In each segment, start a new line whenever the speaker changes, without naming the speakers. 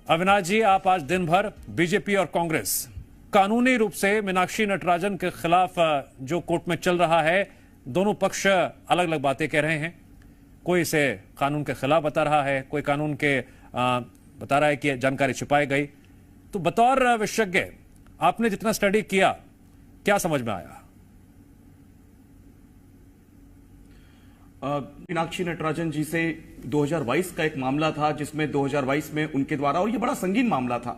अविनाश जी, आप आज दिन भर बीजेपी और कांग्रेस कानूनी रूप से मीनाक्षी नटराजन के खिलाफ जो कोर्ट में चल रहा है, दोनों पक्ष अलग अलग बातें कह रहे हैं। कोई इसे कानून के खिलाफ बता रहा है, कोई कानून के बता रहा है कि जानकारी छुपाई गई। तो बतौर विशेषज्ञ आपने जितना स्टडी किया, क्या समझ में आया?
मीनाक्षी नटराजन जी से 2022 का एक मामला था, जिसमें 2022 में उनके द्वारा, और ये बड़ा संगीन मामला था,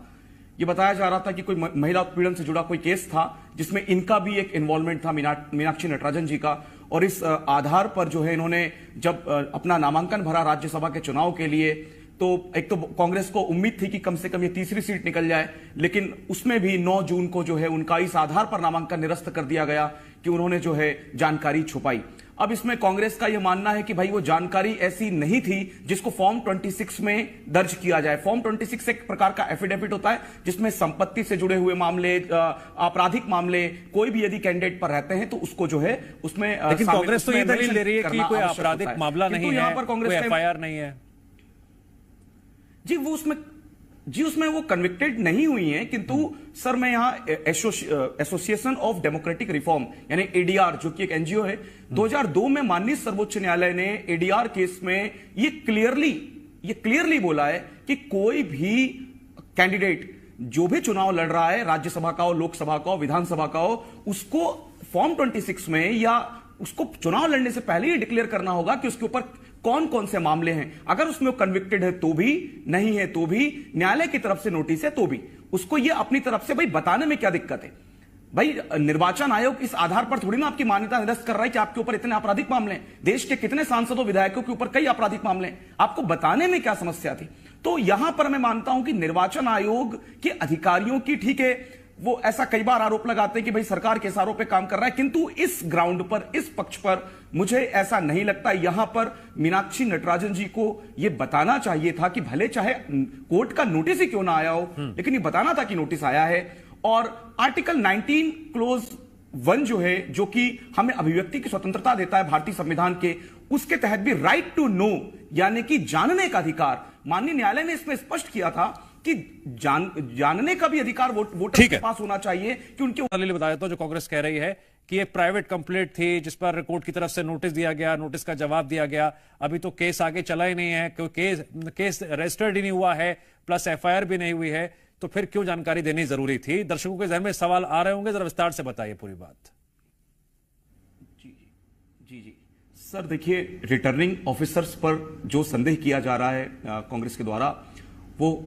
ये बताया जा रहा था कि कोई महिला उत्पीड़न से जुड़ा कोई केस था जिसमें इनका भी एक इन्वॉल्वमेंट था, मीनाक्षी नटराजन जी का। और इस आधार पर जो है इन्होंने जब अपना नामांकन भरा राज्यसभा के चुनाव के लिए, तो एक तो कांग्रेस को उम्मीद थी कि कम से कम ये तीसरी सीट निकल जाए, लेकिन उसमें भी 9 जून को जो है उनका इस आधार पर नामांकन निरस्त कर दिया गया कि उन्होंने जो है जानकारी छुपाई। अब इसमें कांग्रेस का यह मानना है कि भाई वो जानकारी ऐसी नहीं थी जिसको फॉर्म 26 में दर्ज किया जाए। फॉर्म 26 एक प्रकार का एफिडेविट होता है जिसमें संपत्ति से जुड़े हुए मामले, आपराधिक मामले, कोई भी यदि कैंडिडेट पर रहते हैं तो उसको जो है उसमें,
लेकिन कांग्रेस तो ये दलील ले रही है कि कोई आपराधिक मामला नहीं है, कोई एफआईआर नहीं है।
जी उसमें वो कन्विक्टेड नहीं हुई हैं, किंतु सर मैं यहां एसोसिएशन ऑफ डेमोक्रेटिक रिफॉर्म यानी एडीआर, जो कि एक एनजीओ है, 2002 में माननीय सर्वोच्च न्यायालय ने एडीआर केस में ये क्लियरली बोला है कि कोई भी कैंडिडेट जो भी चुनाव लड़ रहा है, राज्यसभा का हो, लोकसभा का हो, विधानसभा का हो, उसको फॉर्म 26 में या उसको चुनाव लड़ने से पहले ही डिक्लेयर करना होगा कि उसके ऊपर कौन कौन से मामले हैं। अगर उसमें वो कन्विक्टेड है तो भी, नहीं है तो भी, न्यायालय की तरफ से नोटिस है तो भी, उसको ये अपनी तरफ से भाई बताने में क्या दिक्कत है। भाई निर्वाचन आयोग इस आधार पर थोड़ी ना आपकी मान्यता निरस्त कर रहा है कि आपके ऊपर इतने आपराधिक मामले हैं, देश के कितने सांसदों विधायकों के ऊपर कई आपराधिक मामले हैं, आपको बताने में क्या समस्या थी। तो यहां पर मैं मानता हूं कि निर्वाचन आयोग के अधिकारियों की, ठीक है, वो ऐसा कई बार आरोप लगाते हैं कि भाई सरकार के इशारों पे काम कर रहा है, किंतु इस ग्राउंड पर, इस पक्ष पर मुझे ऐसा नहीं लगता। यहां पर मीनाक्षी नटराजन जी को यह बताना चाहिए था कि भले चाहे कोर्ट का नोटिस ही क्यों ना आया हो, लेकिन ये बताना था कि नोटिस आया है। और आर्टिकल 19 क्लोज 1 जो है, जो कि हमें अभिव्यक्ति की स्वतंत्रता देता है भारतीय संविधान के, उसके तहत भी राइट टू नो यानी कि जानने का अधिकार, माननीय न्यायालय ने इसमें स्पष्ट किया था कि जानने का भी अधिकार वोटर के पास होना चाहिए कि उनके।
बता देता हूं जो कांग्रेस कह रही है कि ये प्राइवेट कंप्लेंट थी जिस पर कोर्ट की तरफ से नोटिस दिया गया, नोटिस का जवाब दिया गया, अभी तो केस आगे चला ही नहीं है, क्योंकि केस रजिस्टर्ड ही नहीं हुआ है, प्लस एफआईआर भी नहीं हुई है, तो फिर क्यों जानकारी देनी जरूरी थी? दर्शकों के जहन में सवाल आ रहे होंगे, जरा विस्तार से बताइए पूरी बात।
जी सर, देखिए, रिटर्निंग ऑफिसर्स पर जो संदेह किया जा रहा है कांग्रेस के द्वारा, वो